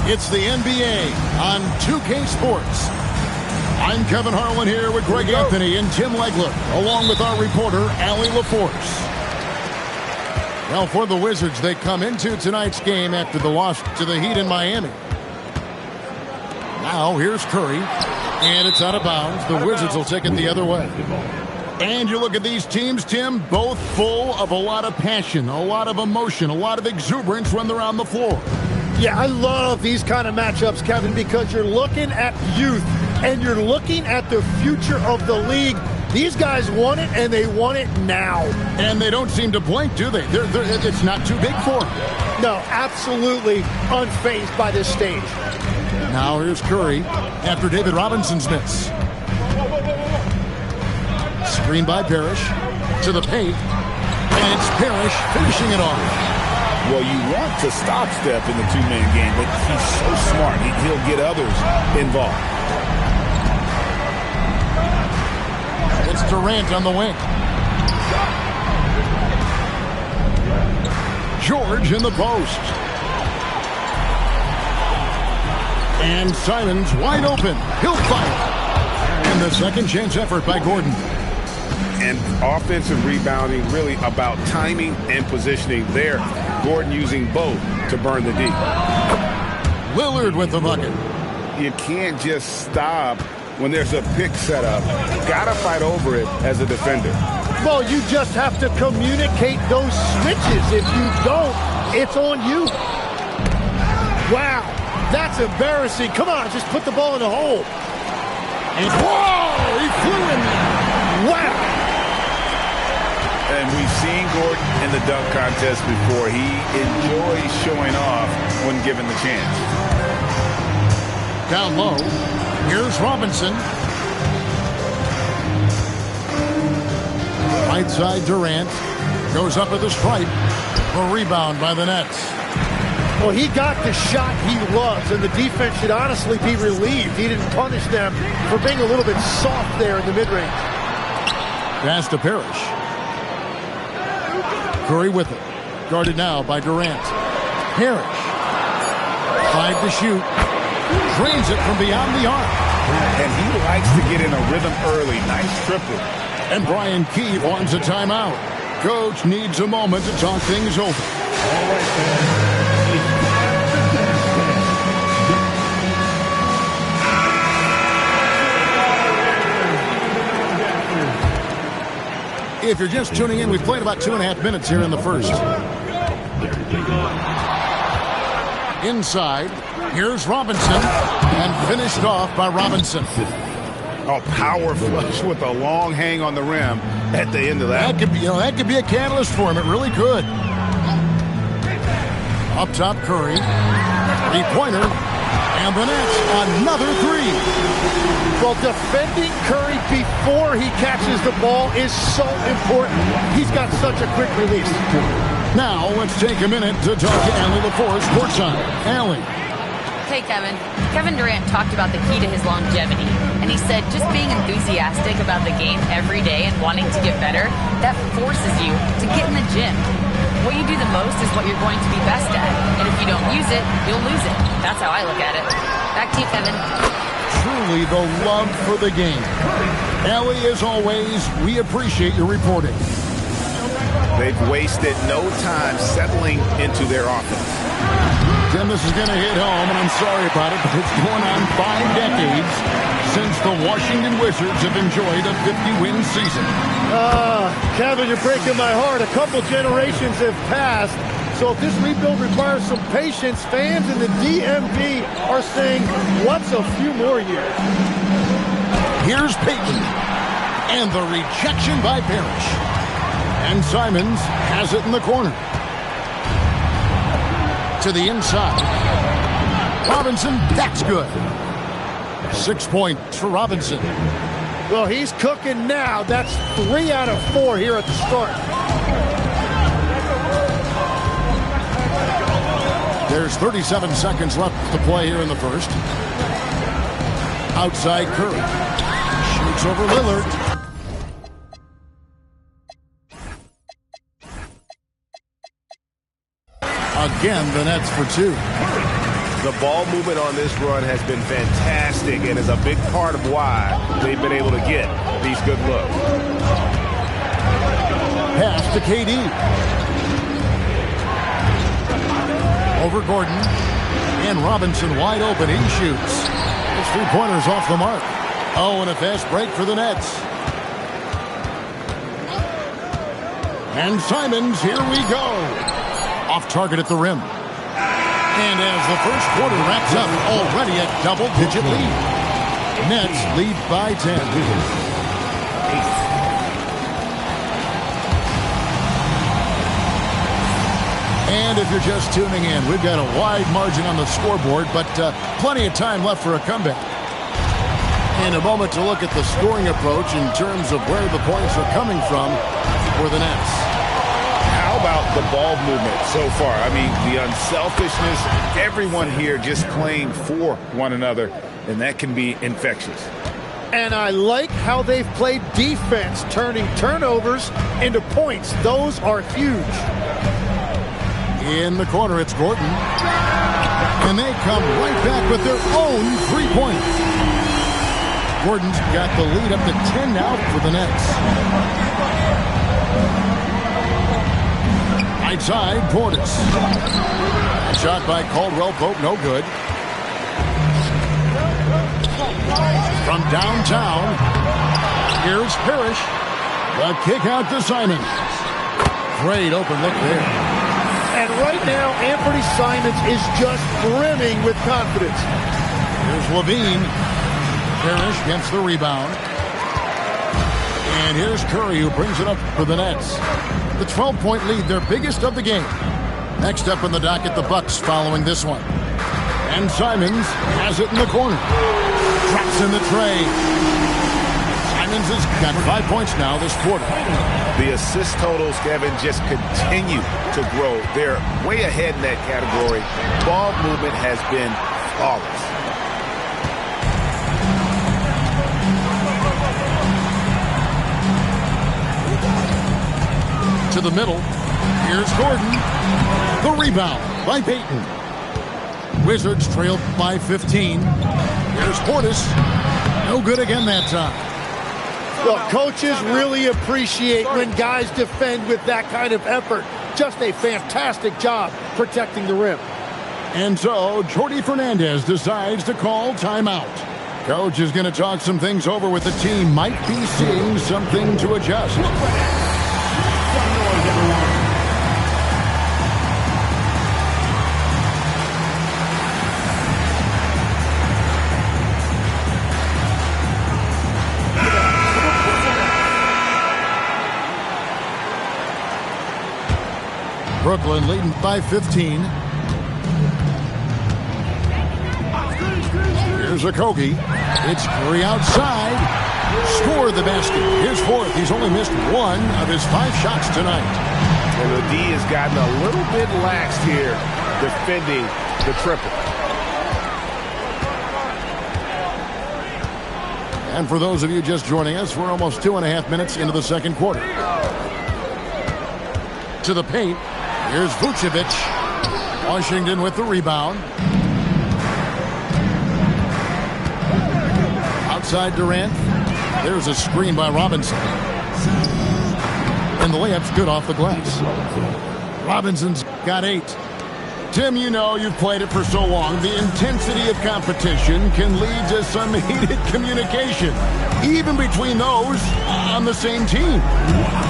It's the NBA on 2K Sports. I'm Kevin Harlan here with Greg Anthony and Tim Legler, along with our reporter, Allie LaForce. Well, for the Wizards, they come into tonight's game after the loss to the Heat in Miami. Now, here's Curry, and it's out of bounds. The Wizards will take it the other way. And you look at these teams, Tim, both full of a lot of passion, a lot of emotion, a lot of exuberance when they're on the floor. Yeah, I love these kind of matchups, Kevin, because you're looking at youth and you're looking at the future of the league. These guys want it, and they want it now. And they don't seem to blink, do they? It's not too big for them. No, absolutely unfazed by this stage. Now here's Curry after David Robinson's miss. Screen by Parrish to the paint, and it's Parrish finishing it off. Well, you want to stop Steph in the two-man game, but he's so smart. He'll get others involved. It's Durant on the wing. George in the post. And Simons wide open. He'll fire. And the second chance effort by Gordon. And offensive rebounding really about timing and positioning there. Gordon using both to burn the D. Lillard with the bucket. You can't just stop when there's a pick set up. Got to fight over it as a defender. Well, you just have to communicate those switches. If you don't, it's on you. Wow, that's embarrassing. Come on, just put the ball in the hole. And whoa, he flew in there. Wow. And we've seen Gordon in the dunk contest before. He enjoys showing off when given the chance. Down low, here's Robinson. Right side Durant goes up at the stripe. A rebound by the Nets. Well, he got the shot he loves, and the defense should honestly be relieved. He didn't punish them for being a little bit soft there in the mid-range. Pass to Parrish. Curry with it. Guarded now by Durant. Parrish. 5 to shoot. Drains it from beyond the arc. And he likes to get in a rhythm early. Nice triple. And Brian Keith wants a timeout. Coach needs a moment to talk things over. All right, If you're just tuning in, we've played about 2.5 minutes here in the first. Inside, here's Robinson, and finished off by Robinson. A power flush with a long hang on the rim at the end of that. That could be a catalyst for him. It really could. Up top, Curry. Three-pointer. And the Nets, another three. Well, defending Curry before he catches the ball is so important. He's got such a quick release. Now, let's take a minute to talk to Allie LaForce, courtside. Allie. Hey, Kevin. Kevin Durant talked about the key to his longevity, and he said just being enthusiastic about the game every day and wanting to get better, that forces you to get in the gym. What you do the most is what you're going to be best at, and if you don't use it, you'll lose it. That's how I look at it. Back to you, Kevin. Truly the love for the game. Allie, as always, we appreciate your reporting. They've wasted no time settling into their offense. Tim, this is going to hit home, and I'm sorry about it, but it's going on 5 decades since the Washington Wizards have enjoyed a 50-win season. Kevin, you're breaking my heart. A couple generations have passed. So if this rebuild requires some patience, fans in the DMV are saying, what's a few more years? Here's Payton. And the rejection by Parrish. And Simons has it in the corner. To the inside. Robinson, that's good. 6 points for Robinson. Well, he's cooking now. That's 3 out of 4 here at the start. There's 37 seconds left to play here in the first. Outside Curry. Shoots over Lillard. Again, the Nets for 2. The ball movement on this run has been fantastic and is a big part of why they've been able to get these good looks. Pass to KD. Over Gordon. And Robinson wide open. He shoots. His three-pointers off the mark. Oh, and a fast break for the Nets. And Simons, here we go. Off target at the rim. And as the first quarter wraps up, already a double-digit lead. Nets lead by 10. And if you're just tuning in, we've got a wide margin on the scoreboard, but plenty of time left for a comeback. And a moment to look at the scoring approach in terms of where the points are coming from for the Nets. How about the ball movement so far? I mean, the unselfishness, everyone here just playing for one another, and that can be infectious. And I like how they've played defense, turning turnovers into points. Those are huge. In the corner, it's Gordon. And they come right back with their own three-pointer. Gordon's got the lead up to 10 now for the Nets. Right side, Portis. Shot by Caldwell Pope, no good. From downtown, here's Parrish. The kick out to Simons. Great open look there. And right now, Anthony Simons is just brimming with confidence. Here's Levine. Parrish gets the rebound. And here's Curry, who brings it up for the Nets. The 12-point lead, their biggest of the game. Next up in the docket, the Bucks following this one. And Simons has it in the corner. Drops in the tray. Simons has got 5 points now this quarter. The assist totals, Kevin, just continue to grow. They're way ahead in that category. Ball movement has been flawless. To the middle. Here's Gordon. The rebound by Payton. Wizards trailed by 15. Here's Portis. No good again that time. Well, coaches really appreciate when guys defend with that kind of effort. Just a fantastic job protecting the rim. And so, Jordi Fernandez decides to call timeout. Coach is going to talk some things over with the team. Might be seeing something to adjust. Brooklyn leading by 15. Here's Okogie. It's Curry outside. Score the basket. His fourth. He's only missed one of his 5 shots tonight. And the D has gotten a little bit lax here defending the triple. And for those of you just joining us, we're almost 2.5 minutes into the second quarter. To the paint. Here's Vucevic. Washington with the rebound. Outside Durant. There's a screen by Robinson. And the layup's good off the glass. Robinson's got 8. Tim, you know, you've played it for so long. The intensity of competition can lead to some heated communication, even between those on the same team.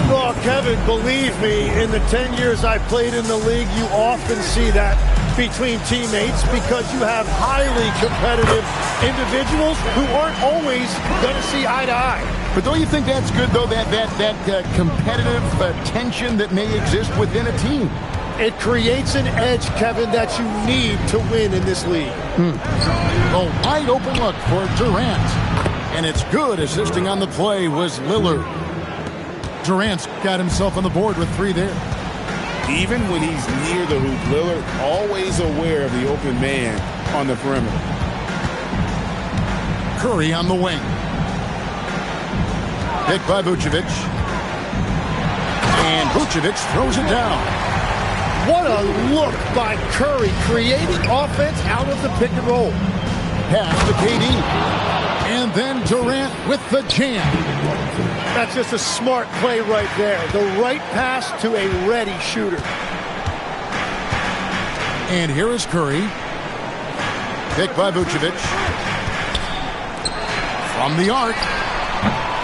Oh, Kevin, believe me, in the 10 years I played in the league, you often see that between teammates because you have highly competitive individuals who aren't always going to see eye to eye. But don't you think that's good, though, that competitive tension that may exist within a team? It creates an edge, Kevin, that you need to win in this league. A wide open look for Durant. And it's good. Assisting on the play was Lillard. Durant's got himself on the board with 3 there. Even when he's near the hoop, Lillard always aware of the open man on the perimeter. Curry on the wing. Picked by Vucevic. And Vucevic throws it down. What a look by Curry, creating offense out of the pick and roll. Pass to KD. And then Durant with the jam. That's just a smart play right there. The right pass to a ready shooter. And here is Curry. Picked by Vucevic. From the arc.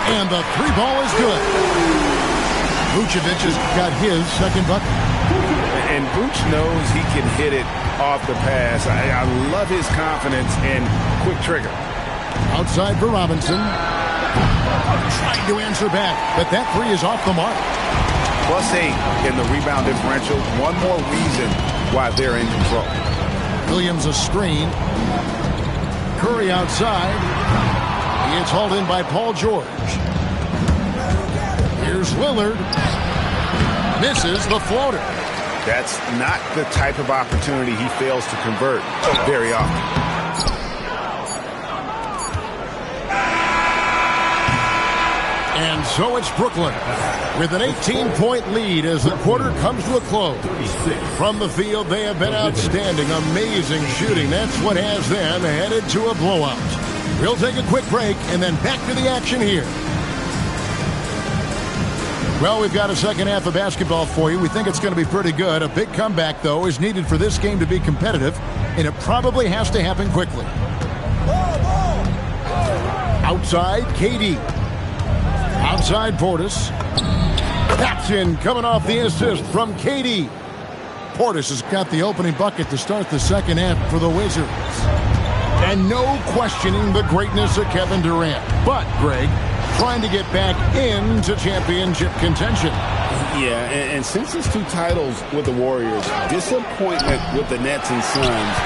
And the three ball is good. Vucevic has got his second bucket. And Vooch knows he can hit it off the pass. I love his confidence and quick trigger. Outside for Robinson. Trying to answer back, but that three is off the mark. +8 in the rebound differential. One more reason why they're in control. Williams a screen. Curry outside. He is hauled in by Paul George. Here's Lillard. Misses the floater. That's not the type of opportunity he fails to convert very often. And so it's Brooklyn with an 18-point lead as the quarter comes to a close. From the field, they have been outstanding. Amazing shooting. That's what has them headed to a blowout. We'll take a quick break and then back to the action here. Well, we've got a second half of basketball for you. We think it's going to be pretty good. A big comeback, though, is needed for this game to be competitive, and it probably has to happen quickly. Outside, KD. Outside, Portis. That's in, coming off the assist from KD. Portis has got the opening bucket to start the second half for the Wizards. And no questioning the greatness of Kevin Durant. But, Greg, trying to get back into championship contention. Yeah, and since his 2 titles with the Warriors, disappointment with the Nets and Suns,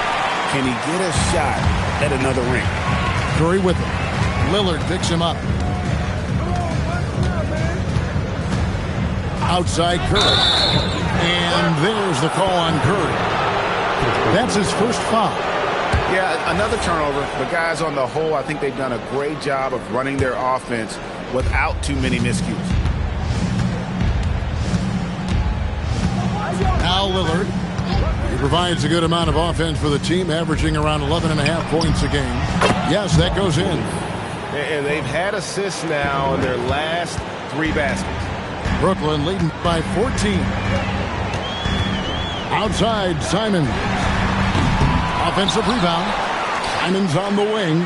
can he get a shot at another ring? Curry with him. Lillard picks him up. Outside Curry. And there's the call on Curry. That's his first foul. Yeah, another turnover. But guys, on the whole, I think they've done a great job of running their offense without too many miscues. Al Lillard. He provides a good amount of offense for the team, averaging around 11.5 points a game. Yes, that goes in. And they've had assists now in their last 3 baskets. Brooklyn leading by 14. Outside, Simons. Offensive rebound. Simons on the wing.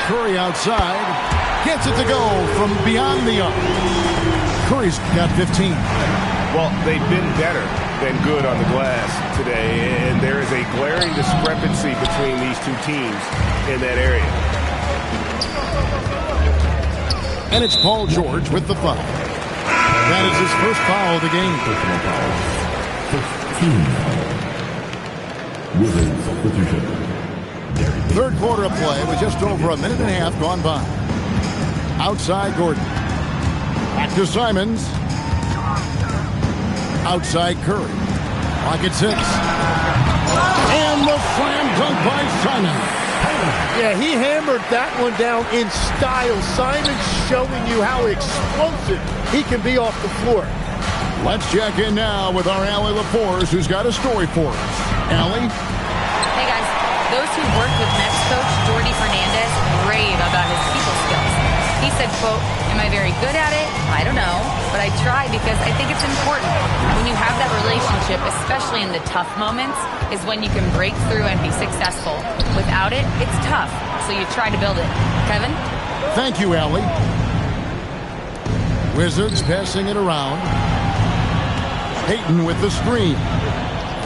Curry outside. Gets it to go from beyond the arc. Curry's got 15. Well, they've been better than good on the glass today, and there is a glaring discrepancy between these 2 teams in that area. And it's Paul George with the foul. That is his first foul of the game. Third quarter of play with just over a minute and a half gone by. Outside Gordon. Back to Simons. Outside Curry. Pocket 6. And the slam dunk by Simons. Yeah, he hammered that one down in style. Simons showing you how explosive he can be off the floor. Let's check in now with our Allie LaForce, who's got a story for us. Allie? Hey, guys. Those who work with Nets coach Jordi Fernandez rave about his people skills. He said, quote, "Am I very good at it? I don't know. But I try because I think it's important. When you have that relationship, especially in the tough moments, is when you can break through and be successful. Without it, it's tough. So you try to build it." Kevin? Thank you, Allie. Wizards passing it around. Payton with the screen.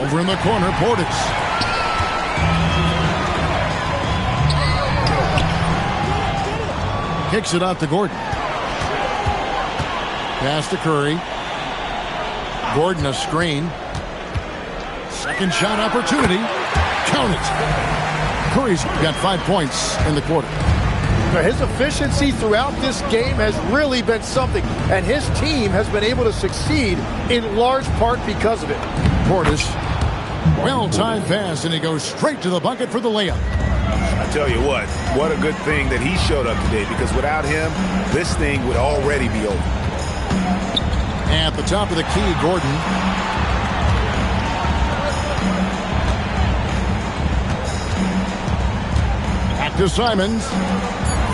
Over in the corner, Portis. Kicks it out to Gordon. Pass to Curry. Gordon a screen. Second shot opportunity. Count it. Curry's got 5 points in the quarter. Now, his efficiency throughout this game has really been something, and his team has been able to succeed in large part because of it. Portis. Well-timed pass, and he goes straight to the bucket for the layup. I tell you what a good thing that he showed up today, because without him, this thing would already be over. At the top of the key, Gordon. Back to Simons.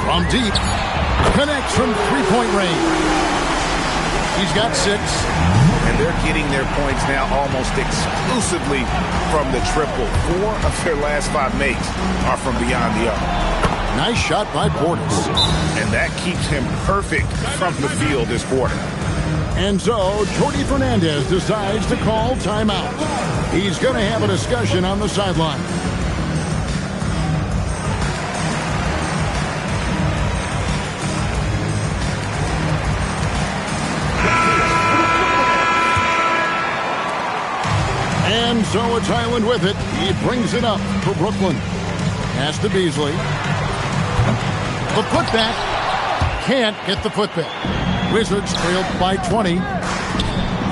From deep. Connects from three-point range. He's got 6. And they're getting their points now almost exclusively from the triple. 4 of their last 5 makes are from beyond the arc. Nice shot by Portis. And that keeps him perfect from the field this quarter. And so, Jordi Fernandez decides to call timeout. He's going to have a discussion on the sideline. And so it's Highland with it. He brings it up for Brooklyn. Pass to Beasley. The putback. Can't get the putback. Wizards trailed by 20.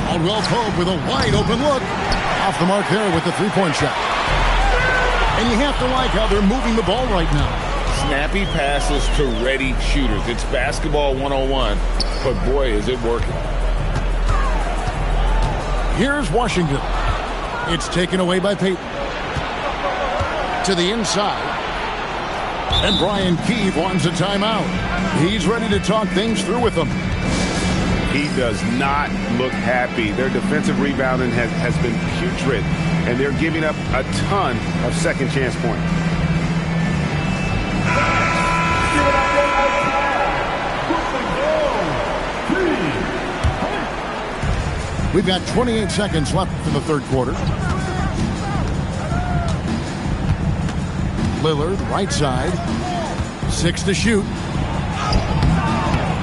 Caldwell Pope with a wide open look. Off the mark there with the three-point shot. And you have to like how they're moving the ball right now. Snappy passes to ready shooters. It's basketball 101, but boy, is it working. Here's Washington. It's taken away by Payton. To the inside. And Brian Keefe wants a timeout. He's ready to talk things through with them. He does not look happy. Their defensive rebounding has been putrid, and they're giving up a ton of second chance points. We've got 28 seconds left in the third quarter. Lillard, right side. 6 to shoot.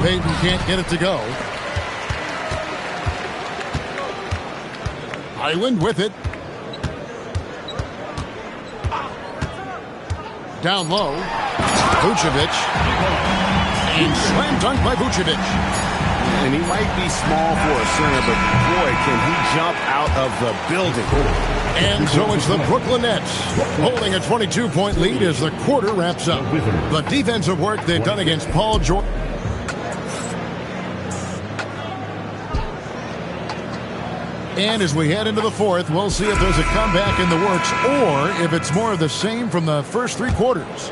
Payton can't get it to go. Highland with it. Down low. Vucevic. And slam dunk by Vucevic. And he might be small for a center, but boy, can he jump out of the building. And so it's the Brooklyn Nets holding a 22-point lead as the quarter wraps up. The defensive work they've done against Paul George. And as we head into the fourth, we'll see if there's a comeback in the works or if it's more of the same from the first 3 quarters.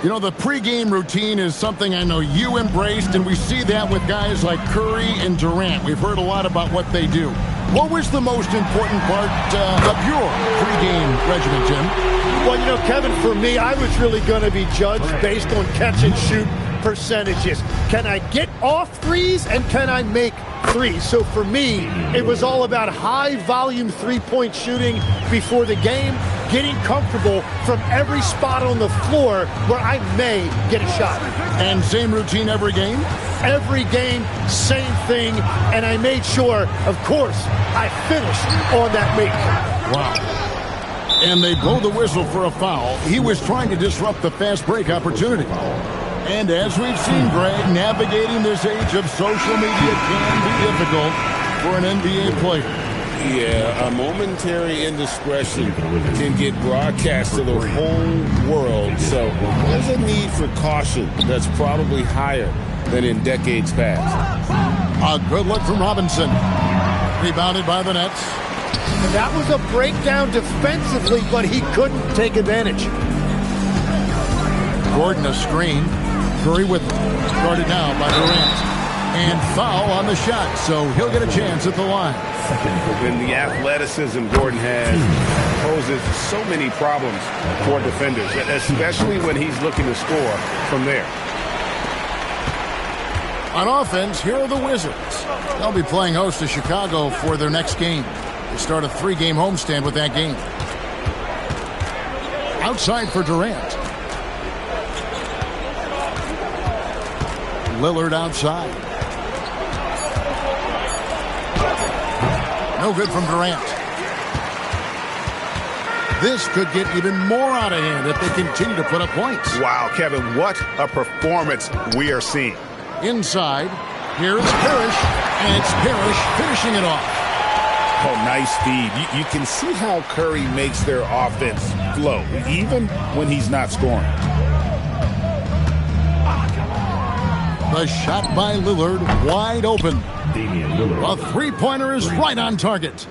You know, the pregame routine is something I know you embraced, and we see that with guys like Curry and Durant. We've heard a lot about what they do. What was the most important part of your pregame regimen, Jim? Well, you know, Kevin, for me, I was really going to be judged based on catch and shoot percentages. Can I get off threes and can I make threes? So for me, it was all about high volume three-point shooting before the game, getting comfortable from every spot on the floor where I may get a shot. And same routine every game? Every game, same thing, and I made sure, of course, I finished on that make. Wow. And they blow the whistle for a foul. He was trying to disrupt the fast break opportunity. And as we've seen, Greg, navigating this age of social media can be difficult for an NBA player. Yeah, a momentary indiscretion can get broadcast to the whole world. So there's a need for caution that's probably higher than in decades past. A good look from Robinson. Rebounded by the Nets. And that was a breakdown defensively, but he couldn't take advantage. Gordon a screen. Curry with him. Guarded now by Durant. And foul on the shot, so he'll get a chance at the line. And the athleticism Gordon has poses so many problems for defenders, especially when he's looking to score from there. On offense, here are the Wizards. They'll be playing host to Chicago for their next game. They start a 3-game homestand with that game. Outside for Durant. Lillard outside. No good from Durant. This could get even more out of hand if they continue to put up points. Wow, Kevin, what a performance we are seeing. Inside, here is Parrish, and it's Parrish finishing it off. Oh, nice feed. You can see how Curry makes their offense flow, even when he's not scoring. The shot by Lillard, wide open. A three-pointer is right on target.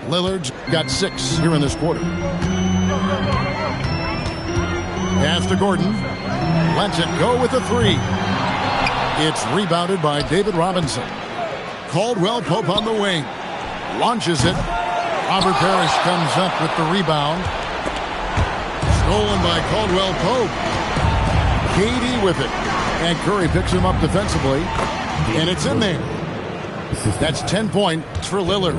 Lillard's got 6 here in this quarter. Pass to Gordon. Lets it go with a three. It's rebounded by David Robinson. Caldwell Pope on the wing. Launches it. Robert Parrish comes up with the rebound. Stolen by Caldwell Pope. KD with it. And Curry picks him up defensively. And it's in there. That's 10 points for Lillard.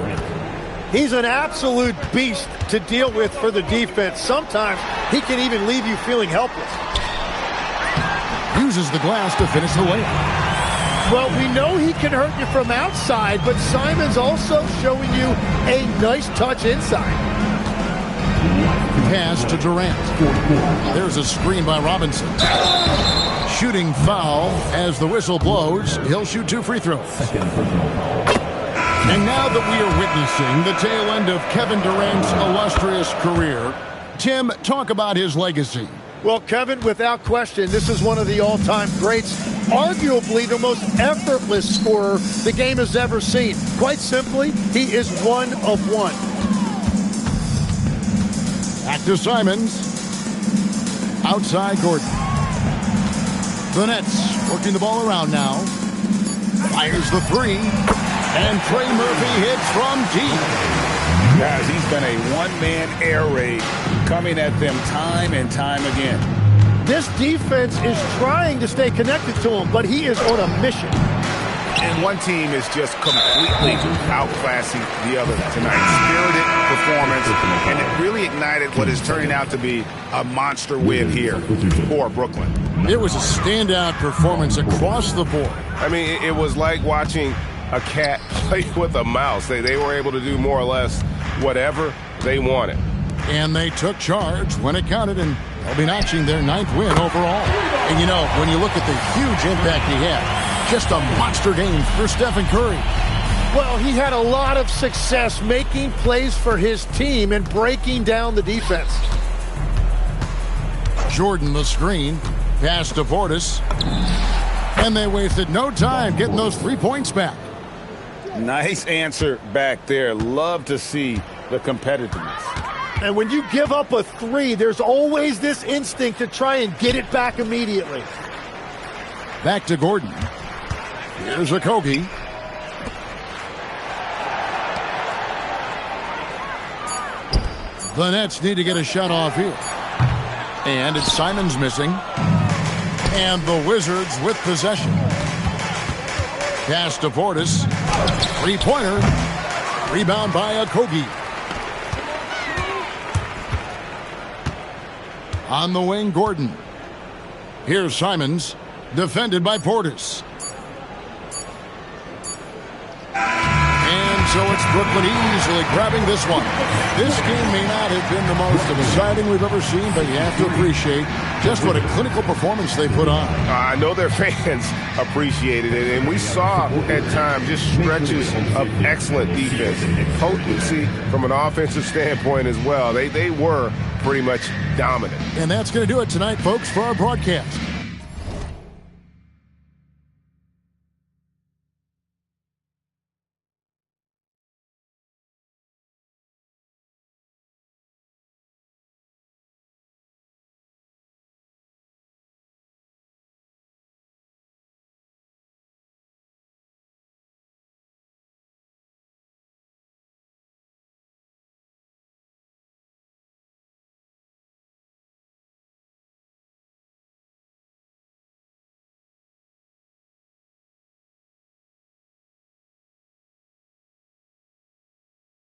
He's an absolute beast to deal with for the defense. Sometimes he can even leave you feeling helpless. Uses the glass to finish the layup. Well, we know he can hurt you from outside, but Simon's also showing you a nice touch inside. Pass to Durant. There's a screen by Robinson. Shooting foul as the whistle blows. He'll shoot 2 free throws. And now that we are witnessing the tail end of Kevin Durant's illustrious career, Tim, talk about his legacy. Well, Kevin, without question, this is one of the all-time greats. Arguably the most effortless scorer the game has ever seen. Quite simply, he is one of one. Back to Simons. Outside Gordon. The Nets working the ball around now. Fires the three. And Trey Murphy hits from deep. Guys, he's been a one-man air raid coming at them time and time again. This defense is trying to stay connected to him, but he is on a mission. And one team is just completely outclassing the other tonight. Spirited performance, and it really ignited what is turning out to be a monster win here for Brooklyn. It was a standout performance across the board. I mean, it was like watching a cat play with a mouse. They were able to do more or less whatever they wanted. And they took charge when it counted, and they'll be notching their 9th win overall. And, you know, when you look at the huge impact he had, just a monster game for Stephen Curry. Well, he had a lot of success making plays for his team and breaking down the defense. Jordan the screen. Pass to Portis. And they wasted no time getting those 3 points back. Nice answer back there. Love to see the competitiveness. And when you give up a three, there's always this instinct to try and get it back immediately. Back to Gordon. Here's a Kogi. The Nets need to get a shot off here. And it's Simons missing. And the Wizards with possession. Pass to Portis. Three-pointer. Rebound by Kogi. On the wing, Gordon. Here's Simons. Defended by Portis. And so it's Brooklyn easily grabbing this one. This game may not have been the most exciting we've ever seen, but you have to appreciate just what a clinical performance they put on. I know their fans appreciated it, and we saw at times just stretches of excellent defense, potency from an offensive standpoint as well. They were pretty much dominant. And that's going to do it tonight, folks, for our broadcast.